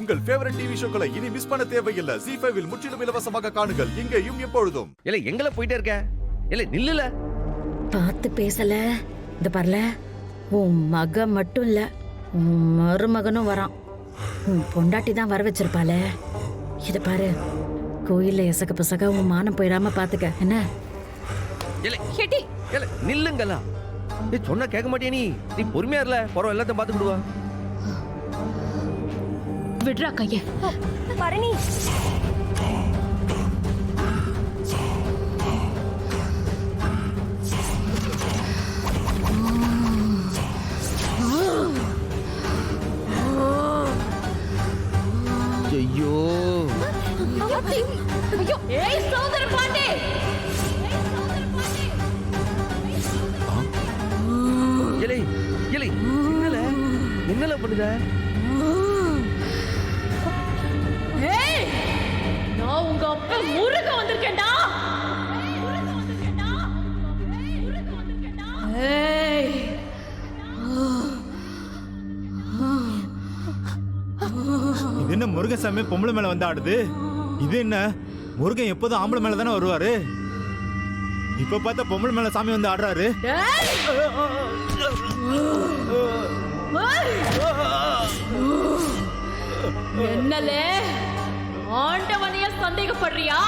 உங்கள் favourite TV ஷோக்களை இனி miss பண்ண தேவையில்லை. ZEE5 இல் முற்றிலும் இலவசமாக காணுங்கள். இங்கேயும் எப்பொழுதும். இல்ல எங்கல போயிட்டே இருக்க? இல்ல நில்லுல. பார்த்து பேசல. இந்த பாருல, உன் மக மட்டும் இல்ல, உன் மருமகனும் வரான். உன் பொண்டாட்டி தான் வர வச்சிருப்பாளே. இத பாரு, கோயில்ல எசக்க பசக உன் மானம் போயிடாம பாத்துக்க என்ன. இல்ல ஹெட்டி. இல்ல நில்லுங்களா. நீ சொன்னா கேட்க மாட்டியா நீ? நீ பொறுமையா இருல. பரவ எல்லாத்தையும் பாத்துக்கிடுவா. விடுறா கைய. பரணி ஐயோ ஐயோ ஏய் சோதர பாண்டே. இலை இலை என்னல என்னல பண்ணுத? ஏய் நான் உங்க அப்பா முருக வந்திருக்கேன்டா. ஏய் இது என்ன முருகசாமி பொம்பளை மேல வந்து ஆடுது? இது என்ன முருகன் எப்போதும் ஆம்பளை மேல தானே வருவாரு? இப்ப பார்த்தா பொம்பளை மேல சாமி வந்து ஆடுறாரு. என்னலே ஆண்டவனைய சந்தேகப்படுறியா?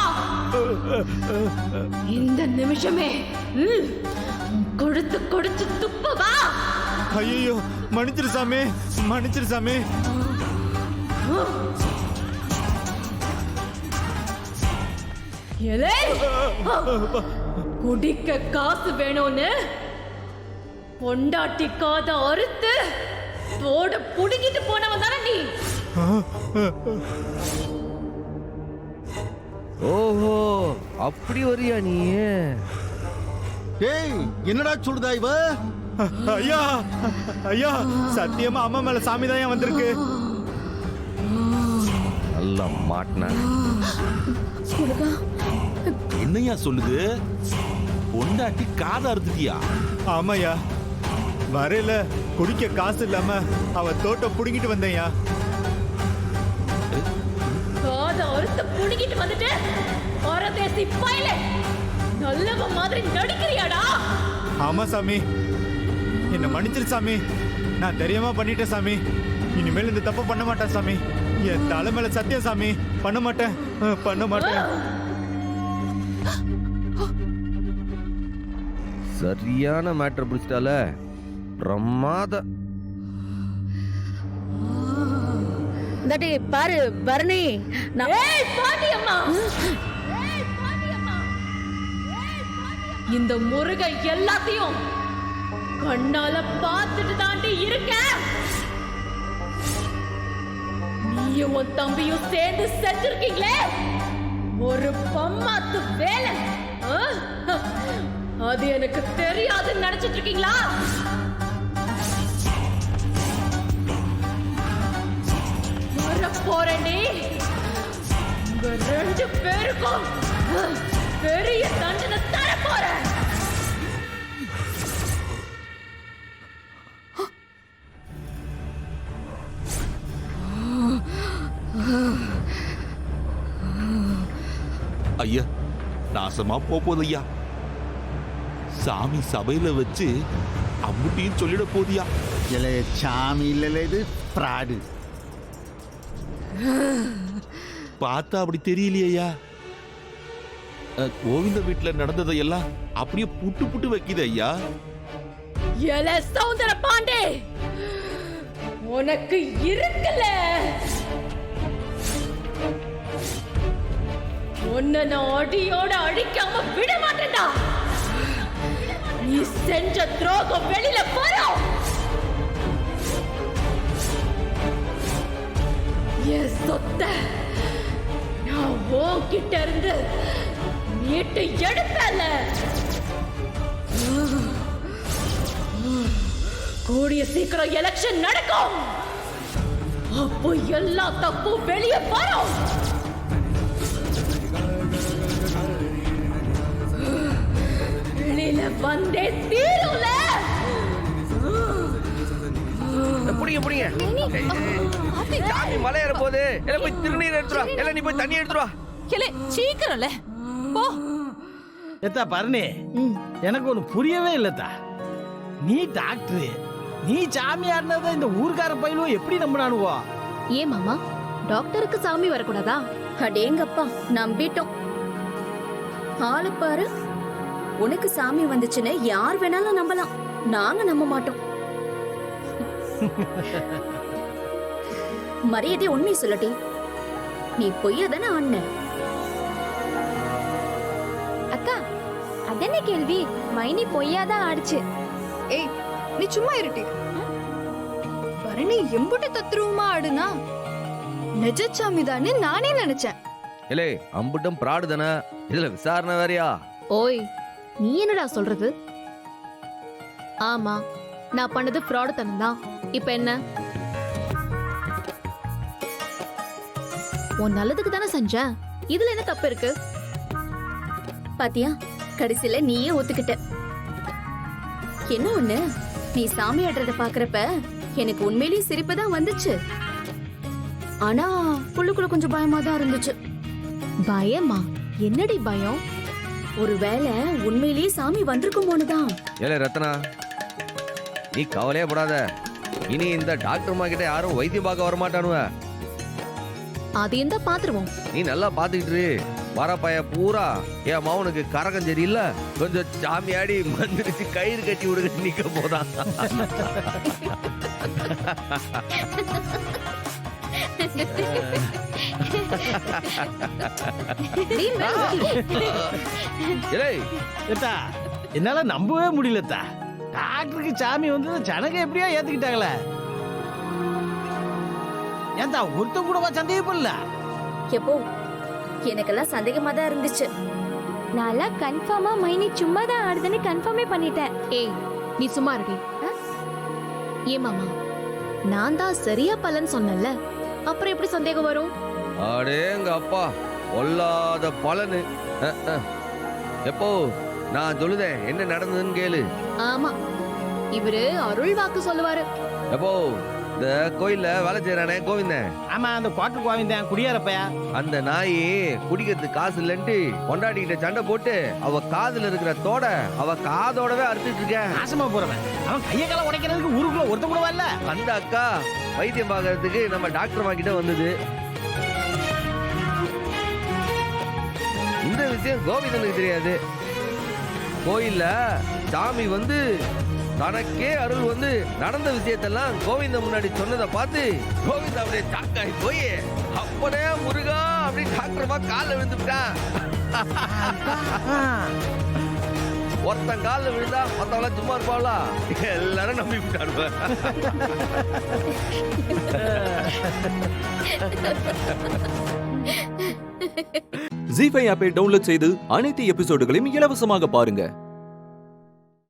இந்த நிமிஷமே கொடுத்து கொடுத்து துப்பவா? ஐயோ மன்னிச்சிரு சாமி, மன்னிச்சிரு சாமி. குடிக்க காசு வேணும்னு பொண்டாட்டி காத அறுத்து தோட புடுங்கிட்டு போனவன் தானே நீ. ஓஹோ அப்படி வரியா நீ? டேய் என்னடா சொல்லுதா இவ? ஐயா ஐயா சத்தியமா அம்மா மேல சாமி தான் வந்திருக்கு. நல்லா மாட்டின. என்னையா சொல்லுது? பொண்டாட்டி காத அறுத்துட்டியா? ஆமாயா, வரையில குடிக்க காசு இல்லாம அவ தோட்ட புடுங்கிட்டு வந்தேயா. காத அறுத்து புடுங்கிட்டு வந்துட்டு பரதேசி பையலே நல்லவ மாதிரி நடிக்கிறியாடா? ஆமா சாமி, என்ன மன்னிச்சிரு சாமி. நான் தெரியாம பண்ணிட்டேன் சாமி. இனிமேல் இந்த தப்பு பண்ண மாட்டேன் சாமி. என் தலை மேல சத்தியம் சாமி, பண்ண மாட்டேன், பண்ண மாட்டேன். சரியான மேட்டர் பிடிச்சிட்டால. பிரமாத. இந்தாட்டி பாரு பரணி. ஏய் பாட்டியம்மா, இந்த முருகன் எல்லாத்தையும் கண்ணால பார்த்துட்டு தாண்டி இருக்க. நீயும் உன் தம்பியும் சேர்ந்து செஞ்சிருக்கீங்களே ஒரு பம்மாத்து வேலை. அது எனக்கு தெரியாதுன்னு நினைச்சிட்டு இருக்கீங்களா? வர போறேன்டி உங்க ரெண்டு பேருக்கும் பெரிய தண்டனை தர போறேன். ஐயா நாசமா போகுது ஐயா. சாமி சபையில வச்சு அம்புட்டியும் சொல்லிட போதியா? இல்ல சாமி இல்ல, இது பிராடு. பார்த்தா அப்படி தெரியலையா? கோவிந்த வீட்டுல நடந்ததையெல்லாம் அப்படியே புட்டு புட்டு வைக்குது ஐயா. எல சௌந்தர பாண்டே, உனக்கு இருக்குல்ல, உன்னை நான் அடியோட அடிக்காம விட மாட்டேன்டா. நீ செஞ்ச துரோகம் வெளியில வரும். என் சொத்தை நான் உன்கிட்ட இருந்து மீட்டு எடுப்பல. கூடிய சீக்கிரம் எலெக்ஷன் நடக்கும். அப்போ எல்லா தப்பும் வெளியே வரும். வெளியில வந்தே தீரும்ல. புடிங்க புடிங்க. சாமி மலை ஏற போகுது. எல்லாம் போய் திருநீர் எடுத்துரு வா. எல்லாம் நீ போய் தண்ணி எடுத்துரு வா. இல்லை சீக்கிரம்ல போ. எத்தா பரணி, எனக்கு ஒண்ணு புரியவே இல்லத்தா. நீ டாக்டர், நீ சாமியார்னதை இந்த ஊர்க்கார பயிலும் எப்படி நம்பினானுவோ? ஏன் மாமா, டாக்டருக்கு சாமி வரக்கூடாதா? அடேங்கப்பா, நம்பிட்டோம். ஆளு பாரு, உனக்கு சாமி வந்துச்சுன்னு யார் வேணாலும் நம்பலாம், நாங்க நம்ப மாட்டோம். மரியாதை உண்மை சொல்லட்டி, நீ பொய்யதானே அண்ணன். அக்கா, அதென்ன கேள்வி? மைனி பொய்யாதான் ஆடிச்சு. ஏய், நீ சும்மா இருட்டி. பரணி எம்புட்டு தத்ரூபமா ஆடுனா நிஜச்சாமி தானே நானே நினைச்சேன். இல்லை அம்புட்டும் பிராடு தானே, இதுல விசாரணை வேறையா? ஓய், நீ என்னடா சொல்றது? ஆமா, நான் பண்ணது ஃப்ராடு தனம். இப்ப என்ன? உன் நல்லதுக்கு தானே செஞ்சேன், இதுல என்ன தப்பு இருக்கு? பாத்தியா, கடைசியில நீயே ஒத்துக்கிட்ட. என்ன ஒண்ணு, நீ சாமி ஆடுறத பாக்குறப்ப எனக்கு உண்மையிலேயே சிரிப்பு தான் வந்துச்சு. ஆனா புள்ளுக்குள்ள கொஞ்சம் பயமா தான் இருந்துச்சு. பயமா? என்னடி பயம்? ஒருவேளை உண்மையிலேயே சாமி வந்திருக்குமோனுதான். ஏலே ரத்னா, நீ கவலையே படாத. இனி இந்த டாக்டர் கிட்ட யாரும் வைத்தியம் பார்க்க வரமாட்டானுவ. அது எந்த பாத்துருவோம். நீ நல்லா பாத்துக்கிட்டு வர பைய பூரா என் மவனுக்கு கரகம் சரியில்ல, கொஞ்சம் சாமியாடி மந்திரிச்சு கயிறு கட்டி விடுங்க நிக்க போதான். எத்தா, என்னால நம்பவே முடியலத்தா. டாக்டருக்கு சாமி வந்து ஜனங்க எப்படியா ஏத்துக்கிட்டாங்களே. ஏன்டா ஒருத்த கூடவா சந்தேகப்படல? எப்போ எனக்கெல்லாம் சந்தேகமா தான் இருந்துச்சு. நான் கன்ஃபார்மா மைனி சும்மா தான் ஆடுதுன்னு கன்ஃபார்மே பண்ணிட்டேன். ஏய், நீ சும்மா இருடி. ஏ மாமா, நான் தான் சரியா பலன் சொன்னல, அப்புறம் எப்படி சந்தேகம் வரும்? அடேங்க அப்பா, பொல்லாத பலனு. எப்போ நான் சொல்லுதேன் என்ன நடந்ததுன்னு கேளு. ஆமா, இவரு அருள் வாக்கு சொல்லுவாரு. எப்போ இந்த கோயில்ல வேலை செய்யறானே கோவிந்தன். ஆமா, அந்த குவாட்டர் கோவிந்தன் குடியாரப்பையா. அந்த நாய் குடிக்கிறதுக்கு காசு இல்லன்ட்டு கொண்டாடிக்கிட்ட சண்டை போட்டு அவ காதுல இருக்கிற தோட அவ காதோடவே அறுத்துட்டு இருக்க. நாசமா போறவன் அவன் கைய கால உடைக்கிறதுக்கு ஊருக்குள்ள ஒருத்த கூட வரல. அந்த அக்கா வைத்தியம் பார்க்கறதுக்கு நம்ம டாக்டர் கிட்ட வந்தது. இந்த விஷயம் கோவிந்தனுக்கு தெரியாது. கோயில்ல சாமி வந்து தனக்கே அருள் வந்து நடந்த விஷயத்தெல்லாம் கோவிந்த முன்னாடி சொன்னதை பார்த்து கோவிந்தா அப்படியே ஷாக்காகி போய் அப்பனே முருகா அப்படி டாக்டர்மா காலில் விழுந்துட்டான். ஒருத்தன் காலில் விழுந்தா மத்தவெல்லாம் சும்மா இருப்பாளா? எல்லாரும் நம்பி விட்டாடுவ. ஜீ5 ஆப்பை டவுன்லோட் செய்து அனைத்து எபிசோடுகளையும் இலவசமாக பாருங்க.